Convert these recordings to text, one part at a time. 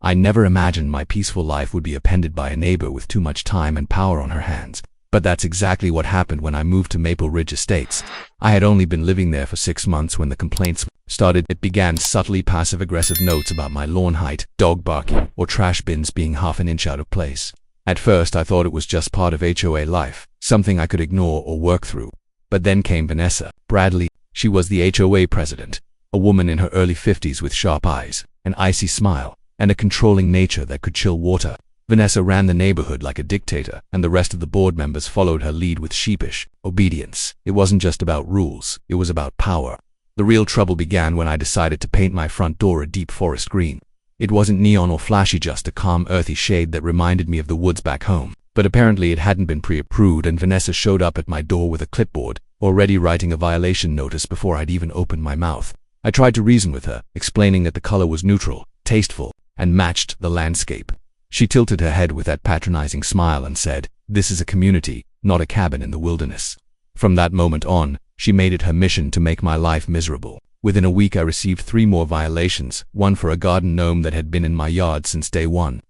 I never imagined my peaceful life would be upended by a neighbor with too much time and power on her hands. But that's exactly what happened when I moved to Maple Ridge Estates. I had only been living there for 6 months when the complaints started. It began subtly passive-aggressive notes about my lawn height, dog barking, or trash bins being half an inch out of place. At first I thought it was just part of HOA life, something I could ignore or work through. But then came Vanessa Bradley. She was the HOA president, a woman in her early 50s with sharp eyes, an icy smile, and a controlling nature that could chill water. Vanessa ran the neighborhood like a dictator, and the rest of the board members followed her lead with sheepish obedience. It wasn't just about rules, it was about power. The real trouble began when I decided to paint my front door a deep forest green. It wasn't neon or flashy, just a calm, earthy shade that reminded me of the woods back home. But apparently it hadn't been pre-approved, and Vanessa showed up at my door with a clipboard, already writing a violation notice before I'd even opened my mouth. I tried to reason with her, explaining that the color was neutral, tasteful, and matched the landscape. She tilted her head with that patronizing smile and said, "This is a community, not a cabin in the wilderness." From that moment on, she made it her mission to make my life miserable. Within a week I received 3 more violations, one for a garden gnome that had been in my yard since day one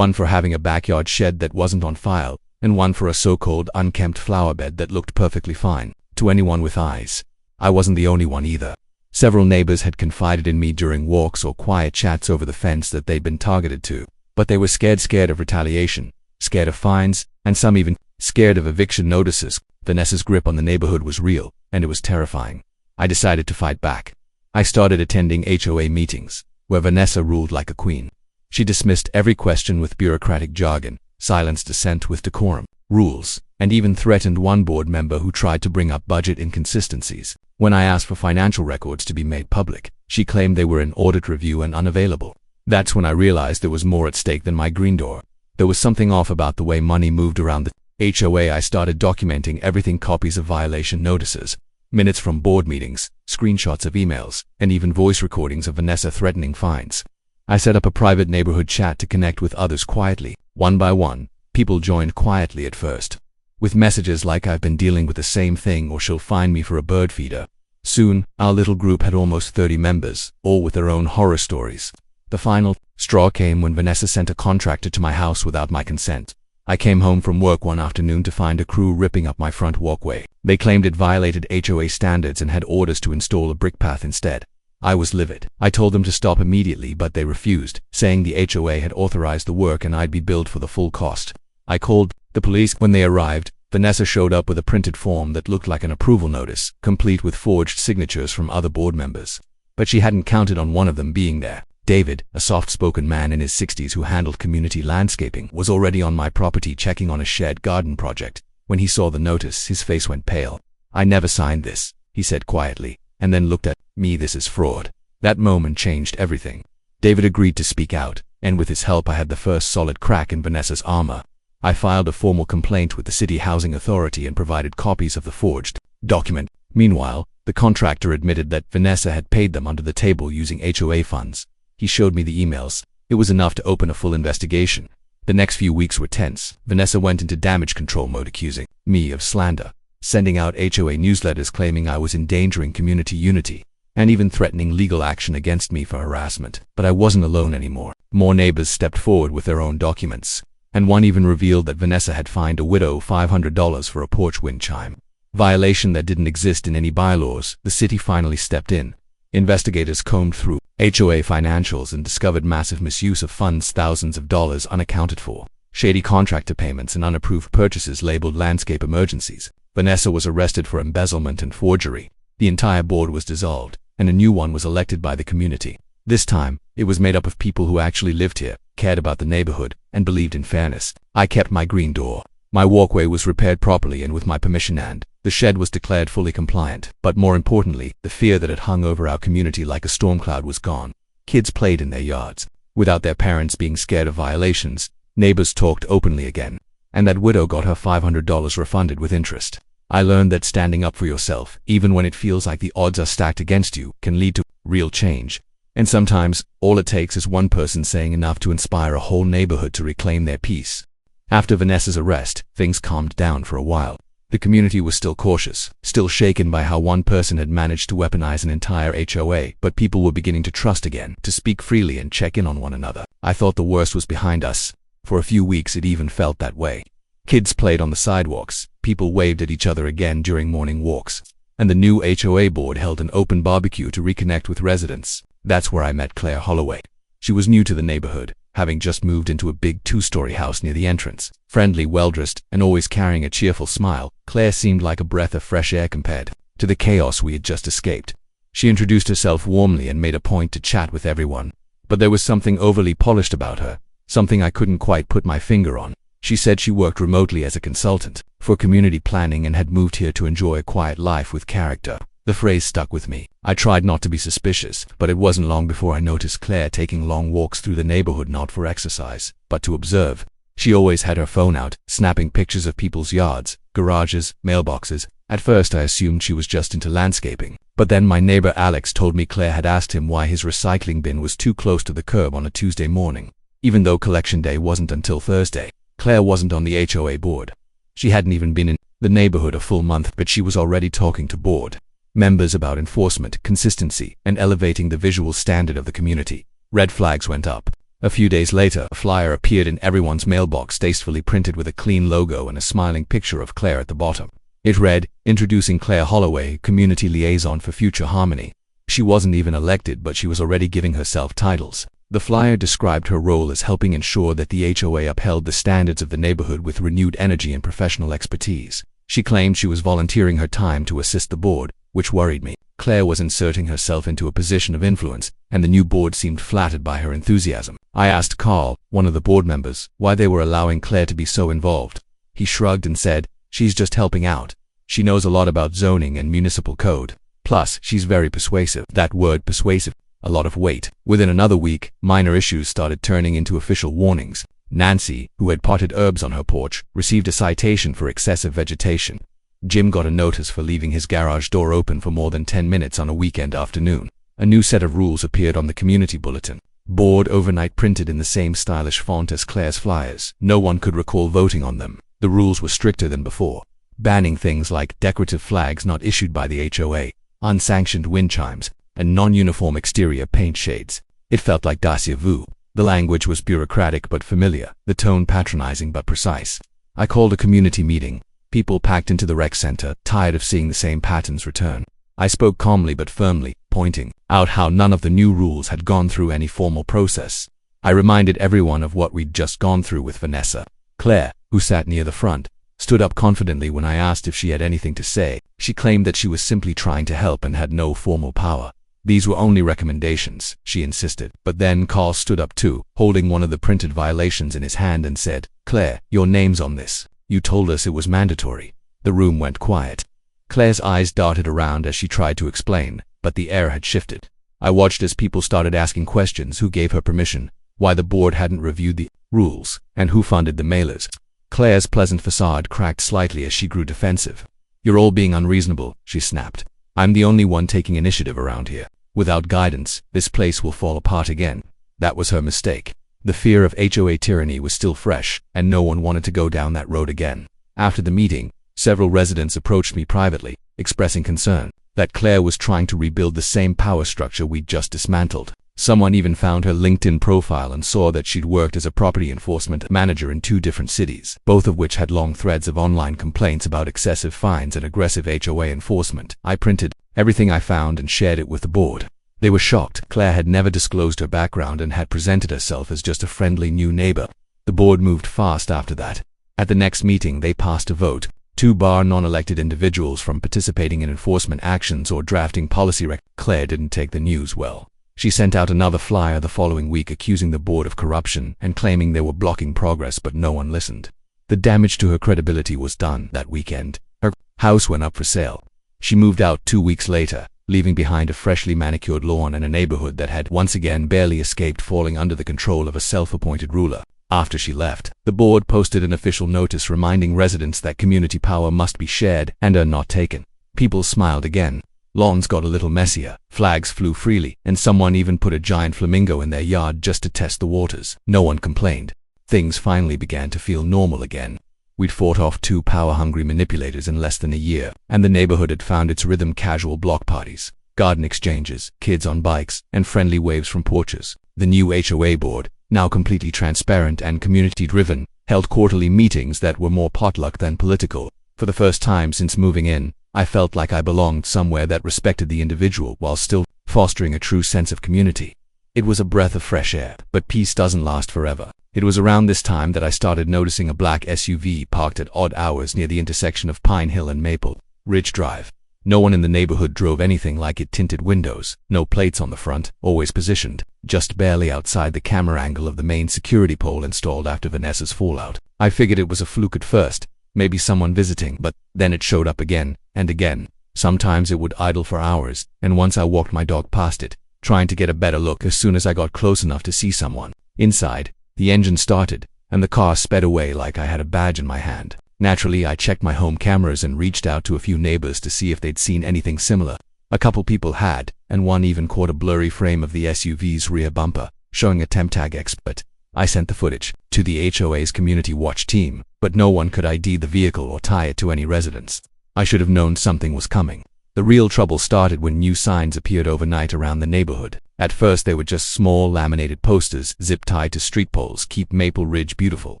for having a backyard shed that wasn't on file, and one for a so-called unkempt flower bed that looked perfectly fine to anyone with eyes. I wasn't the only one either. Several neighbors had confided in me during walks or quiet chats over the fence that they'd been targeted too. But they were scared of retaliation, scared of fines, and some even scared of eviction notices. Vanessa's grip on the neighborhood was real, and it was terrifying. I decided to fight back. I started attending HOA meetings, where Vanessa ruled like a queen. She dismissed every question with bureaucratic jargon, silenced dissent with decorum, rules, and even threatened one board member who tried to bring up budget inconsistencies. When I asked for financial records to be made public, she claimed they were in audit review and unavailable. That's when I realized there was more at stake than my green door. There was something off about the way money moved around the HOA. I started documenting everything: copies of violation notices, minutes from board meetings, screenshots of emails, and even voice recordings of Vanessa threatening fines. I set up a private neighborhood chat to connect with others quietly. One by one, people joined quietly at first, with messages like "I've been dealing with the same thing," or "She'll find me for a bird feeder." Soon, our little group had almost 30 members, all with their own horror stories. The final straw came when Vanessa sent a contractor to my house without my consent. I came home from work one afternoon to find a crew ripping up my front walkway. They claimed it violated HOA standards and had orders to install a brick path instead. I was livid. I told them to stop immediately, but they refused, saying the HOA had authorized the work and I'd be billed for the full cost. I called the police. When they arrived, Vanessa showed up with a printed form that looked like an approval notice, complete with forged signatures from other board members. But she hadn't counted on one of them being there. David, a soft-spoken man in his 60s who handled community landscaping, was already on my property checking on a shared garden project. When he saw the notice, his face went pale. "I never signed this," he said quietly, and then looked at me. "This is fraud." That moment changed everything. David agreed to speak out, and with his help I had the first solid crack in Vanessa's armor. I filed a formal complaint with the City Housing Authority and provided copies of the forged document. Meanwhile, the contractor admitted that Vanessa had paid them under the table using HOA funds. He showed me the emails. It was enough to open a full investigation. The next few weeks were tense. Vanessa went into damage control mode, accusing me of slander, sending out HOA newsletters claiming I was endangering community unity, and even threatening legal action against me for harassment. But I wasn't alone anymore. More neighbors stepped forward with their own documents, and one even revealed that Vanessa had fined a widow $500 for a porch wind chime. Violation that didn't exist in any bylaws. The city finally stepped in. Investigators combed through HOA financials and discovered massive misuse of funds, thousands of dollars unaccounted for, shady contractor payments, and unapproved purchases labeled landscape emergencies. Vanessa was arrested for embezzlement and forgery. The entire board was dissolved, and a new one was elected by the community. This time, it was made up of people who actually lived here, cared about the neighborhood, and believed in fairness. I kept my green door. My walkway was repaired properly and with my permission, and the shed was declared fully compliant. But more importantly, the fear that had hung over our community like a storm cloud was gone. Kids played in their yards, without their parents being scared of violations. Neighbors talked openly again, and that widow got her $500 refunded with interest. I learned that standing up for yourself, even when it feels like the odds are stacked against you, can lead to real change. And sometimes, all it takes is one person saying enough to inspire a whole neighborhood to reclaim their peace. After Vanessa's arrest, things calmed down for a while. The The community was still cautious, still shaken by how one person had managed to weaponize an entire HOA, but people were beginning to trust again, to speak freely and check in on one another. I thought the worst was behind us. For a few weeks it even felt that way. Kids played on the sidewalks, people waved at each other again during morning walks, and the new HOA board held an open barbecue to reconnect with residents. That's where I met Claire Holloway. She was new to the neighborhood, having just moved into a big two-story house near the entrance. Friendly, well-dressed, and always carrying a cheerful smile, Claire seemed like a breath of fresh air compared to the chaos we had just escaped. She introduced herself warmly and made a point to chat with everyone. But there was something overly polished about her, something I couldn't quite put my finger on. She said she worked remotely as a consultant for community planning and had moved here to enjoy a quiet life with character. The phrase stuck with me. I tried not to be suspicious, but it wasn't long before I noticed Claire taking long walks through the neighborhood, not for exercise, but to observe. She always had her phone out, snapping pictures of people's yards, garages, mailboxes. At first I assumed she was just into landscaping, but then my neighbor Alex told me Claire had asked him why his recycling bin was too close to the curb on a Tuesday morning, even though collection day wasn't until Thursday. Claire wasn't on the HOA board. She hadn't even been in the neighborhood a full month, but she was already talking to board members about enforcement, consistency, and elevating the visual standard of the community. Red flags went up. A few days later, a flyer appeared in everyone's mailbox, tastefully printed with a clean logo and a smiling picture of Claire at the bottom. It read, "Introducing Claire Holloway, Community Liaison for Future Harmony." She wasn't even elected, but she was already giving herself titles. The flyer described her role as helping ensure that the HOA upheld the standards of the neighborhood with renewed energy and professional expertise. She claimed she was volunteering her time to assist the board, which worried me. Claire was inserting herself into a position of influence, and the new board seemed flattered by her enthusiasm. I asked Carl, one of the board members, why they were allowing Claire to be so involved. He shrugged and said, "She's just helping out. She knows a lot about zoning and municipal code. Plus, she's very persuasive." That word, persuasive, a lot of weight. Within another week, minor issues started turning into official warnings. Nancy, who had potted herbs on her porch, received a citation for excessive vegetation. Jim got a notice for leaving his garage door open for more than 10 minutes on a weekend afternoon. A new set of rules appeared on the community bulletin. Board overnight, printed in the same stylish font as Claire's flyers. No one could recall voting on them. The rules were stricter than before, banning things like decorative flags not issued by the HOA, unsanctioned wind chimes, and non-uniform exterior paint shades. It felt like déjà vu. The language was bureaucratic but familiar, the tone patronizing but precise. I called a community meeting. People packed into the rec center, tired of seeing the same patterns return. I spoke calmly but firmly, pointing out how none of the new rules had gone through any formal process. I reminded everyone of what we'd just gone through with Vanessa. Claire, who sat near the front, stood up confidently when I asked if she had anything to say. She claimed that she was simply trying to help and had no formal power. These were only recommendations, she insisted. But then Carl stood up too, holding one of the printed violations in his hand, and said, "Claire, your name's on this. You told us it was mandatory." The room went quiet. Claire's eyes darted around as she tried to explain, but the air had shifted. I watched as people started asking questions: who gave her permission, why the board hadn't reviewed the rules, and who funded the mailers. Claire's pleasant facade cracked slightly as she grew defensive. "You're all being unreasonable," she snapped. "I'm the only one taking initiative around here. Without guidance, this place will fall apart again." That was her mistake. The fear of HOA tyranny was still fresh, and no one wanted to go down that road again. After the meeting, several residents approached me privately, expressing concern that Claire was trying to rebuild the same power structure we'd just dismantled. Someone even found her LinkedIn profile and saw that she'd worked as a property enforcement manager in 2 different cities, both of which had long threads of online complaints about excessive fines and aggressive HOA enforcement. I printed everything I found and shared it with the board. They were shocked. Claire had never disclosed her background and had presented herself as just a friendly new neighbor. The board moved fast after that. At the next meeting, they passed a vote to bar non-elected individuals from participating in enforcement actions or drafting policy Claire didn't take the news well. She sent out another flyer the following week accusing the board of corruption and claiming they were blocking progress, but no one listened. The damage to her credibility was done that weekend. Her house went up for sale. She moved out 2 weeks later, leaving behind a freshly manicured lawn and a neighborhood that had once again barely escaped falling under the control of a self-appointed ruler. After she left, the board posted an official notice reminding residents that community power must be shared and not taken. People smiled again. Lawns got a little messier, flags flew freely, and someone even put a giant flamingo in their yard just to test the waters. No one complained. Things finally began to feel normal again. We'd fought off 2 power-hungry manipulators in less than a year, and the neighborhood had found its rhythm: casual block parties, garden exchanges, kids on bikes, and friendly waves from porches. The new HOA board, now completely transparent and community-driven, held quarterly meetings that were more potluck than political. For the first time since moving in, I felt like I belonged somewhere that respected the individual while still fostering a true sense of community. It was a breath of fresh air, but peace doesn't last forever. It was around this time that I started noticing a black SUV parked at odd hours near the intersection of Pine Hill and Maple Ridge Drive. No one in the neighborhood drove anything like it: tinted windows, no plates on the front, always positioned just barely outside the camera angle of the main security pole installed after Vanessa's fallout. I figured it was a fluke at first, maybe someone visiting, but then it showed up again and again. Sometimes it would idle for hours, and once I walked my dog past it, trying to get a better look. As soon as I got close enough to see someone inside, the engine started, and the car sped away like I had a badge in my hand. Naturally, I checked my home cameras and reached out to a few neighbors to see if they'd seen anything similar. A couple people had, and one even caught a blurry frame of the SUV's rear bumper, showing a temp tag expert. I sent the footage to the HOA's community watch team, but no one could ID the vehicle or tie it to any residence. I should have known something was coming. The real trouble started when new signs appeared overnight around the neighborhood. At first they were just small laminated posters zip-tied to street poles: "Keep Maple Ridge Beautiful."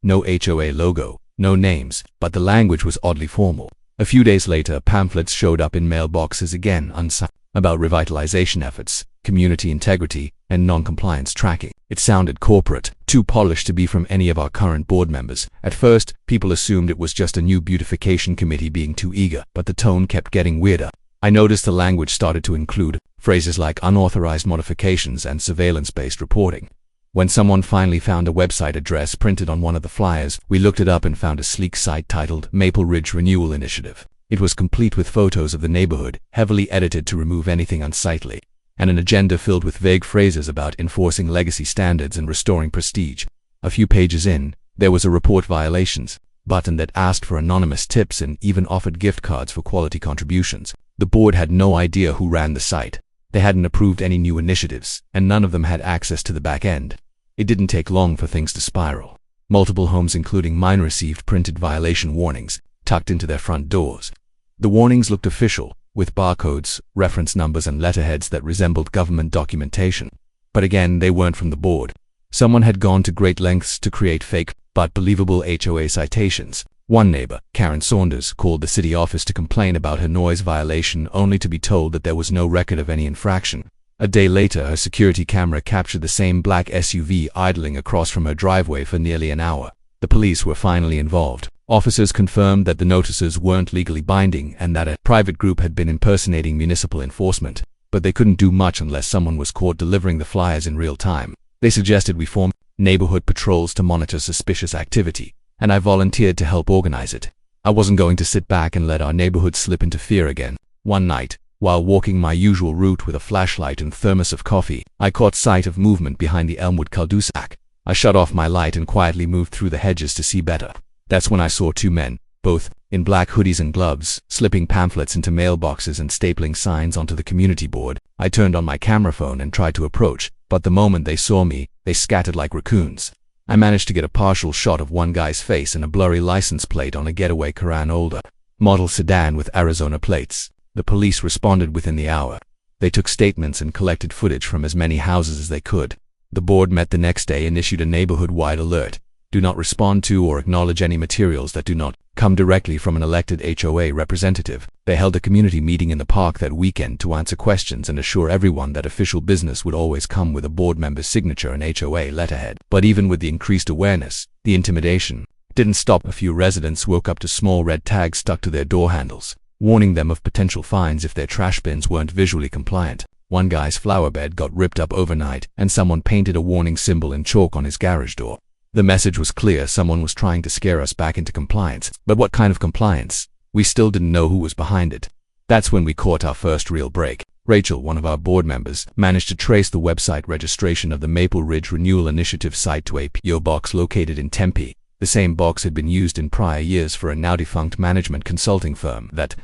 No HOA logo, no names, but the language was oddly formal. A few days later, pamphlets showed up in mailboxes, again unsigned, about revitalization efforts, community integrity, and non-compliance tracking. It sounded corporate, too polished to be from any of our current board members. At first, people assumed it was just a new beautification committee being too eager, but the tone kept getting weirder. I noticed the language started to include phrases like unauthorized modifications and surveillance-based reporting. When someone finally found a website address printed on one of the flyers, we looked it up and found a sleek site titled Maple Ridge Renewal Initiative. It was complete with photos of the neighborhood, heavily edited to remove anything unsightly, and an agenda filled with vague phrases about enforcing legacy standards and restoring prestige. A few pages in, there was a report violations button that asked for anonymous tips and even offered gift cards for quality contributions. The board had no idea who ran the site. They hadn't approved any new initiatives, and none of them had access to the back end. It didn't take long for things to spiral. Multiple homes, including mine, received printed violation warnings tucked into their front doors. The warnings looked official, with barcodes, reference numbers, and letterheads that resembled government documentation. But again, they weren't from the board. Someone had gone to great lengths to create fake but believable HOA citations. One neighbor, Karen Saunders, called the city office to complain about her noise violation, only to be told that there was no record of any infraction. A day later, her security camera captured the same black SUV idling across from her driveway for nearly an hour. The police were finally involved. Officers confirmed that the notices weren't legally binding and that a private group had been impersonating municipal enforcement. But they couldn't do much unless someone was caught delivering the flyers in real time. They suggested we form neighborhood patrols to monitor suspicious activity, and I volunteered to help organize it. I wasn't going to sit back and let our neighborhood slip into fear again. One night, while walking my usual route with a flashlight and thermos of coffee, I caught sight of movement behind the Elmwood cul-de-sac. I shut off my light and quietly moved through the hedges to see better. That's when I saw 2 men, both in black hoodies and gloves, slipping pamphlets into mailboxes and stapling signs onto the community board. I turned on my camera phone and tried to approach, but the moment they saw me, they scattered like raccoons. I managed to get a partial shot of one guy's face and a blurry license plate on a getaway Karan older model sedan with Arizona plates. The police responded within the hour. They took statements and collected footage from as many houses as they could. The board met the next day and issued a neighborhood-wide alert. Do not respond to or acknowledge any materials that do not come directly from an elected HOA representative. They held a community meeting in the park that weekend to answer questions and assure everyone that official business would always come with a board member's signature and HOA letterhead. But even with the increased awareness, the intimidation didn't stop. A few residents woke up to small red tags stuck to their door handles, warning them of potential fines if their trash bins weren't visually compliant. One guy's flower bed got ripped up overnight, and someone painted a warning symbol in chalk on his garage door. The message was clear: someone was trying to scare us back into compliance. But what kind of compliance? We still didn't know who was behind it. That's when we caught our first real break. Rachel, one of our board members, managed to trace the website registration of the Maple Ridge Renewal Initiative site to a P.O. box located in Tempe. The same box had been used in prior years for a now-defunct management consulting firm. That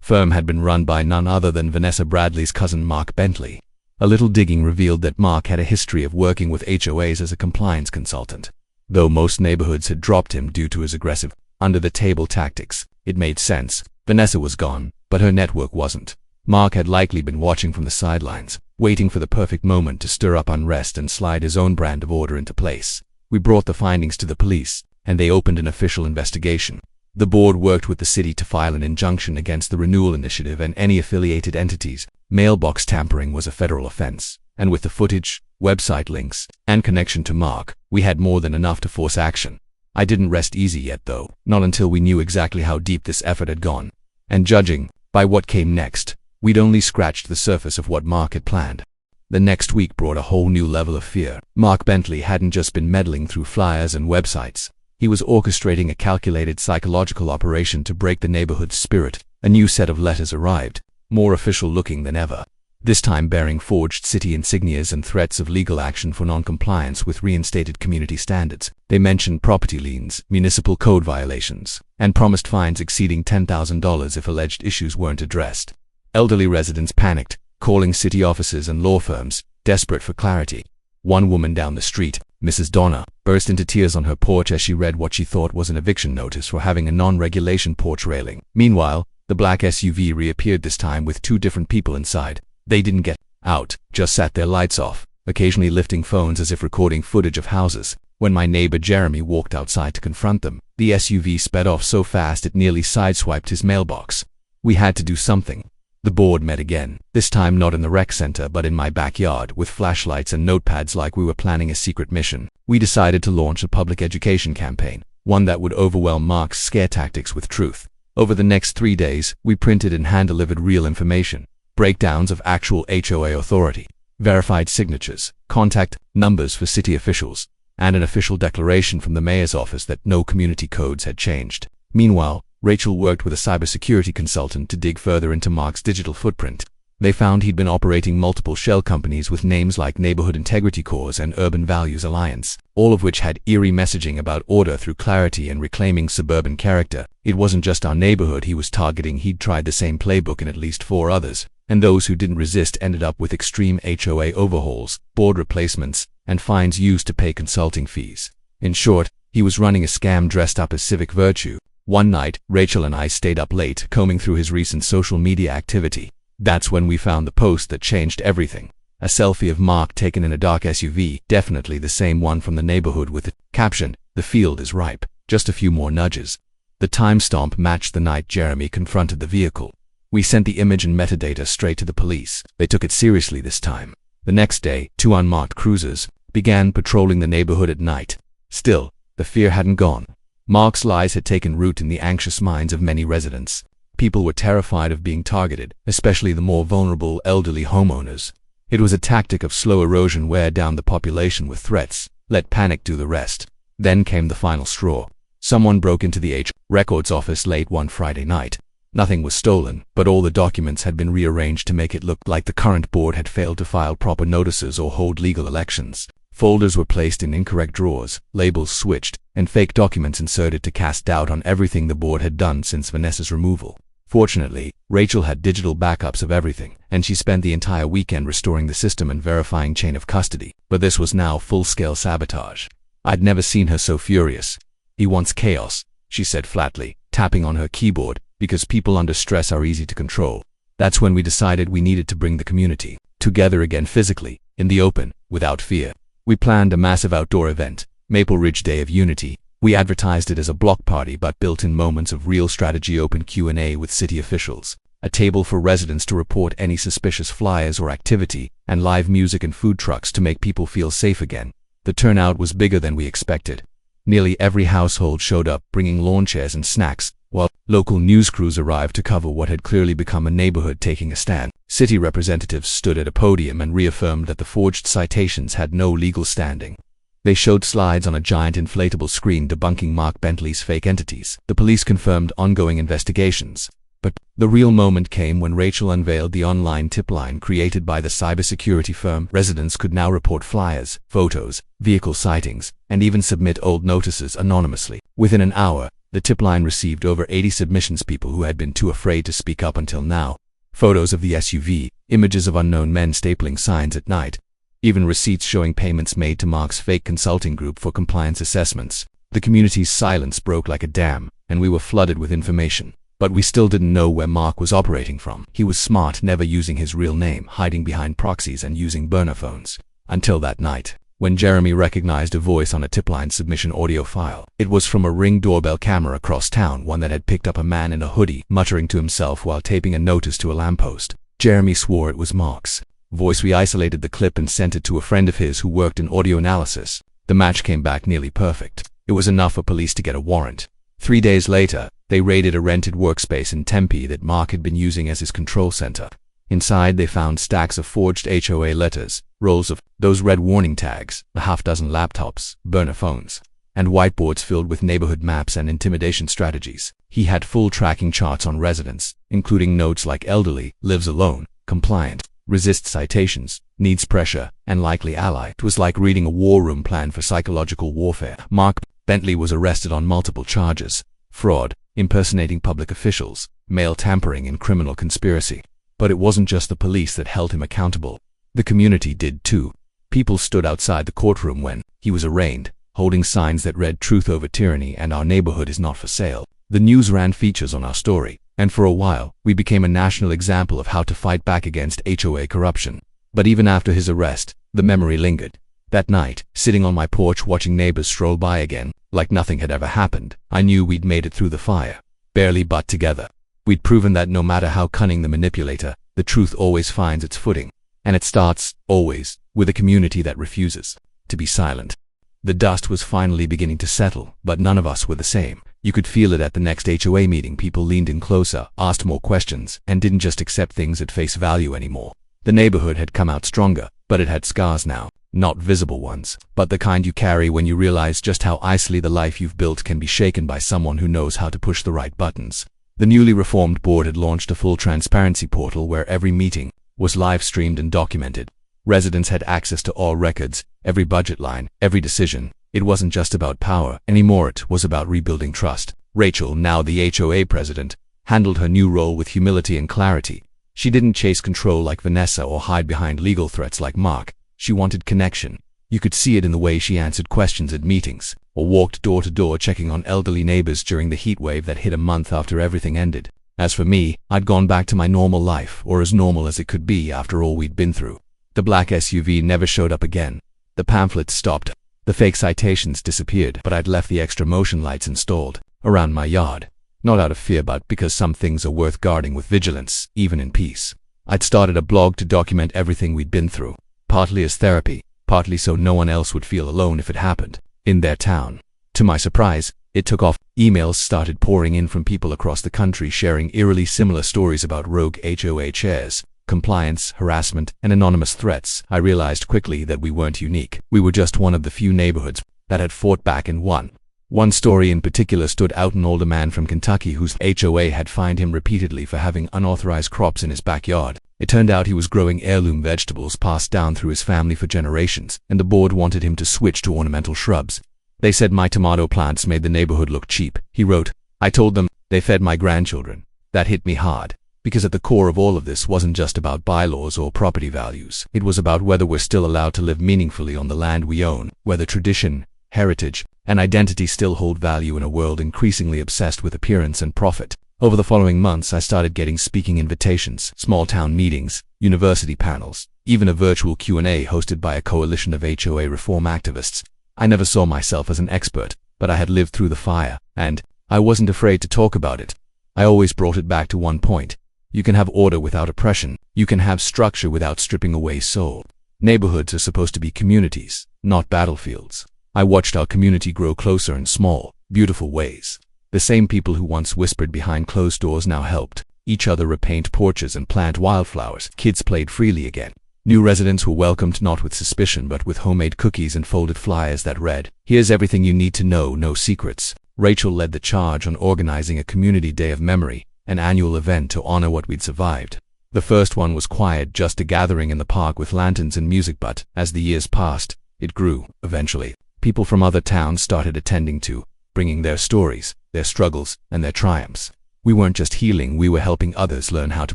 firm had been run by none other than Vanessa Bradley's cousin Mark Bentley. A little digging revealed that Mark had a history of working with HOAs as a compliance consultant. Though most neighborhoods had dropped him due to his aggressive, under-the-table tactics. It made sense. Vanessa was gone, but her network wasn't. Mark had likely been watching from the sidelines, waiting for the perfect moment to stir up unrest and slide his own brand of order into place. We brought the findings to the police, and they opened an official investigation. The board worked with the city to file an injunction against the Renewal Initiative and any affiliated entities. Mailbox tampering was a federal offense, and with the footage, website links, and connection to Mark, we had more than enough to force action. I didn't rest easy yet though, not until we knew exactly how deep this effort had gone. And judging by what came next, we'd only scratched the surface of what Mark had planned. The next week brought a whole new level of fear. Mark Bentley hadn't just been meddling through flyers and websites. He was orchestrating a calculated psychological operation to break the neighborhood's spirit. A new set of letters arrived, more official looking than ever, this time bearing forged city insignias and threats of legal action for non-compliance with reinstated community standards. They mentioned property liens, municipal code violations, and promised fines exceeding $10,000 if alleged issues weren't addressed. Elderly residents panicked, calling city offices and law firms, desperate for clarity. One woman down the street, Mrs. Donna, burst into tears on her porch as she read what she thought was an eviction notice for having a non-regulation porch railing. Meanwhile, the black SUV reappeared this time with 2 different people inside. They didn't get out, just sat their lights off, occasionally lifting phones as if recording footage of houses. When my neighbor Jeremy walked outside to confront them, the SUV sped off so fast it nearly sideswiped his mailbox. We had to do something. The board met again, this time not in the rec center but in my backyard, with flashlights and notepads like we were planning a secret mission. We decided to launch a public education campaign, one that would overwhelm Mark's scare tactics with truth. Over the next 3 days, we printed and hand-delivered real information, breakdowns of actual HOA authority, verified signatures, contact numbers for city officials, and an official declaration from the mayor's office that no community codes had changed. Meanwhile, Rachel worked with a cybersecurity consultant to dig further into Mark's digital footprint. They found he'd been operating multiple shell companies with names like Neighborhood Integrity Corps and Urban Values Alliance, all of which had eerie messaging about order through clarity and reclaiming suburban character. It wasn't just our neighborhood he was targeting. He'd tried the same playbook in at least 4 others, and those who didn't resist ended up with extreme HOA overhauls, board replacements, and fines used to pay consulting fees. In short, he was running a scam dressed up as civic virtue. One night, Rachel and I stayed up late combing through his recent social media activity. That's when we found the post that changed everything. A selfie of Mark taken in a dark SUV, definitely the same one from the neighborhood, with the caption, "The field is ripe, just a few more nudges." The timestamp matched the night Jeremy confronted the vehicle. We sent the image and metadata straight to the police. They took it seriously this time. The next day, 2 unmarked cruisers began patrolling the neighborhood at night. Still, the fear hadn't gone. Mark's lies had taken root in the anxious minds of many residents. People were terrified of being targeted, especially the more vulnerable elderly homeowners. It was a tactic of slow erosion, wear down the population with threats, let panic do the rest. Then came the final straw. Someone broke into the Records office late one Friday night. Nothing was stolen, but all the documents had been rearranged to make it look like the current board had failed to file proper notices or hold legal elections. Folders were placed in incorrect drawers, labels switched, and fake documents inserted to cast doubt on everything the board had done since Vanessa's removal. Fortunately, Rachel had digital backups of everything, and she spent the entire weekend restoring the system and verifying chain of custody. But this was now full-scale sabotage. I'd never seen her so furious. "He wants chaos," she said flatly, tapping on her keyboard, "because people under stress are easy to control." That's when we decided we needed to bring the community together again, physically, in the open, without fear. We planned a massive outdoor event, Maple Ridge Day of Unity. We advertised it as a block party but built in moments of real strategy, open Q&A with city officials, a table for residents to report any suspicious flyers or activity, and live music and food trucks to make people feel safe again. The turnout was bigger than we expected. Nearly every household showed up, bringing lawn chairs and snacks, while local news crews arrived to cover what had clearly become a neighborhood taking a stand. City representatives stood at a podium and reaffirmed that the forged citations had no legal standing. They showed slides on a giant inflatable screen debunking Mark Bentley's fake entities. The police confirmed ongoing investigations. But the real moment came when Rachel unveiled the online tip line created by the cybersecurity firm. Residents could now report flyers, photos, vehicle sightings, and even submit old notices anonymously. Within an hour, the tip line received over 80 submissions, people who had been too afraid to speak up until now. Photos of the SUV, images of unknown men stapling signs at night, even receipts showing payments made to Mark's fake consulting group for compliance assessments. The community's silence broke like a dam, and we were flooded with information. But we still didn't know where Mark was operating from. He was smart, never using his real name, hiding behind proxies and using burner phones. Until that night, when Jeremy recognized a voice on a tipline submission audio file. It was from a Ring doorbell camera across town, one that had picked up a man in a hoodie, muttering to himself while taping a notice to a lamppost. Jeremy swore it was Mark's voice. We isolated the clip and sent it to a friend of his who worked in audio analysis. The match came back nearly perfect. It was enough for police to get a warrant. 3 days later, they raided a rented workspace in Tempe that Mark had been using as his control center. Inside, they found stacks of forged HOA letters, rolls of those red warning tags, a half-dozen laptops, burner phones, and whiteboards filled with neighborhood maps and intimidation strategies. He had full tracking charts on residents, including notes like elderly, lives alone, compliant, resists citations, needs pressure, and likely ally. It was like reading a war room plan for psychological warfare. Mark Bentley was arrested on multiple charges: fraud, impersonating public officials, mail tampering, and criminal conspiracy. But it wasn't just the police that held him accountable. The community did too. People stood outside the courtroom when he was arraigned, holding signs that read "Truth over tyranny" and "Our neighborhood is not for sale." The news ran features on our story, and for a while, we became a national example of how to fight back against HOA corruption. But even after his arrest, the memory lingered. That night, sitting on my porch watching neighbors stroll by again, like nothing had ever happened, I knew we'd made it through the fire. Barely, but together. We'd proven that no matter how cunning the manipulator, the truth always finds its footing. And it starts, always, with a community that refuses to be silent. The dust was finally beginning to settle, but none of us were the same. You could feel it at the next HOA meeting. People leaned in closer, asked more questions, and didn't just accept things at face value anymore. The neighborhood had come out stronger, but it had scars now. Not visible ones, but the kind you carry when you realize just how easily the life you've built can be shaken by someone who knows how to push the right buttons. The newly reformed board had launched a full transparency portal where every meeting was live-streamed and documented. Residents had access to all records, every budget line, every decision. It wasn't just about power anymore, it was about rebuilding trust. Rachel, now the HOA president, handled her new role with humility and clarity. She didn't chase control like Vanessa or hide behind legal threats like Mark. She wanted connection. You could see it in the way she answered questions at meetings, or walked door to door checking on elderly neighbors during the heat wave that hit a month after everything ended. As for me, I'd gone back to my normal life, or as normal as it could be after all we'd been through. The black SUV never showed up again. The pamphlets stopped. The fake citations disappeared, but I'd left the extra motion lights installed around my yard. Not out of fear, but because some things are worth guarding with vigilance, even in peace. I'd started a blog to document everything we'd been through, partly as therapy, partly so no one else would feel alone if it happened in their town. To my surprise, it took off. Emails started pouring in from people across the country sharing eerily similar stories about rogue HOA chairs, compliance, harassment, and anonymous threats. I realized quickly that we weren't unique. We were just one of the few neighborhoods that had fought back and won. One story in particular stood out: an older man from Kentucky whose HOA had fined him repeatedly for having unauthorized crops in his backyard. It turned out he was growing heirloom vegetables passed down through his family for generations, and the board wanted him to switch to ornamental shrubs. They said my tomato plants made the neighborhood look cheap. He wrote, "I told them they fed my grandchildren." That hit me hard, because at the core of all of this wasn't just about bylaws or property values. It was about whether we're still allowed to live meaningfully on the land we own, whether tradition, heritage, and identity still hold value in a world increasingly obsessed with appearance and profit. Over the following months, I started getting speaking invitations, small town meetings, university panels, even a virtual Q&A hosted by a coalition of HOA reform activists. I never saw myself as an expert, but I had lived through the fire, and I wasn't afraid to talk about it. I always brought it back to one point. You can have order without oppression. You can have structure without stripping away soul. Neighborhoods are supposed to be communities, not battlefields. I watched our community grow closer in small, beautiful ways. The same people who once whispered behind closed doors now helped each other repaint porches and plant wildflowers. Kids played freely again. New residents were welcomed not with suspicion but with homemade cookies and folded flyers that read, "Here's everything you need to know, no secrets." Rachel led the charge on organizing a community day of memory, an annual event to honor what we'd survived. The first one was quiet, just a gathering in the park with lanterns and music, but as the years passed, it grew. Eventually, people from other towns started attending too, bringing their stories, their struggles, and their triumphs. We weren't just healing, we were helping others learn how to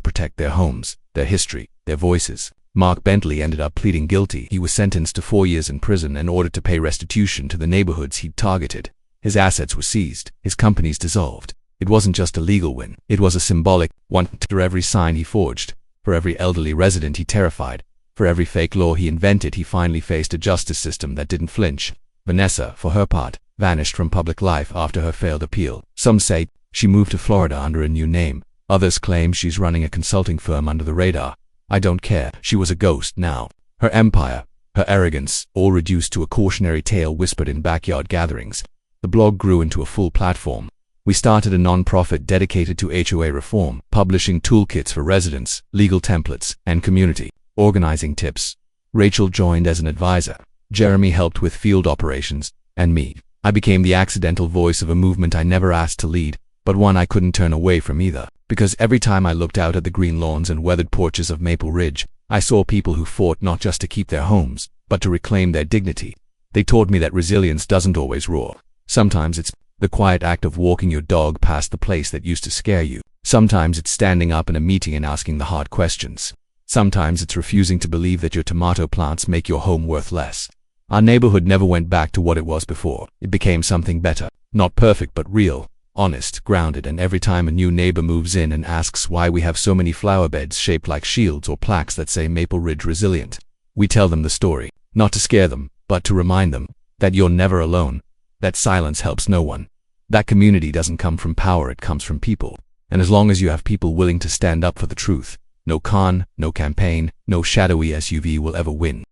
protect their homes, their history, their voices. Mark Bentley ended up pleading guilty. He was sentenced to 4 years in prison and ordered to pay restitution to the neighborhoods he'd targeted. His assets were seized, his companies dissolved. It wasn't just a legal win. It was a symbolic one. For every sign he forged, for every elderly resident he terrified, for every fake law he invented, he finally faced a justice system that didn't flinch. Vanessa, for her part, vanished from public life after her failed appeal. Some say she moved to Florida under a new name. Others claim she's running a consulting firm under the radar. I don't care. She was a ghost now. Her empire, her arrogance, all reduced to a cautionary tale whispered in backyard gatherings. The blog grew into a full platform. We started a non-profit dedicated to HOA reform, publishing toolkits for residents, legal templates, and community organizing tips. Rachel joined as an advisor. Jeremy helped with field operations, and me. I became the accidental voice of a movement I never asked to lead, but one I couldn't turn away from either. Because every time I looked out at the green lawns and weathered porches of Maple Ridge, I saw people who fought not just to keep their homes, but to reclaim their dignity. They taught me that resilience doesn't always roar. Sometimes it's the quiet act of walking your dog past the place that used to scare you. Sometimes it's standing up in a meeting and asking the hard questions. Sometimes it's refusing to believe that your tomato plants make your home worth less. Our neighborhood never went back to what it was before. It became something better. Not perfect, but real, honest, grounded, and every time a new neighbor moves in and asks why we have so many flower beds shaped like shields or plaques that say Maple Ridge Resilient, we tell them the story, not to scare them, but to remind them that you're never alone, that silence helps no one. That community doesn't come from power, it comes from people. And as long as you have people willing to stand up for the truth, no con, no campaign, no shadowy SUV will ever win.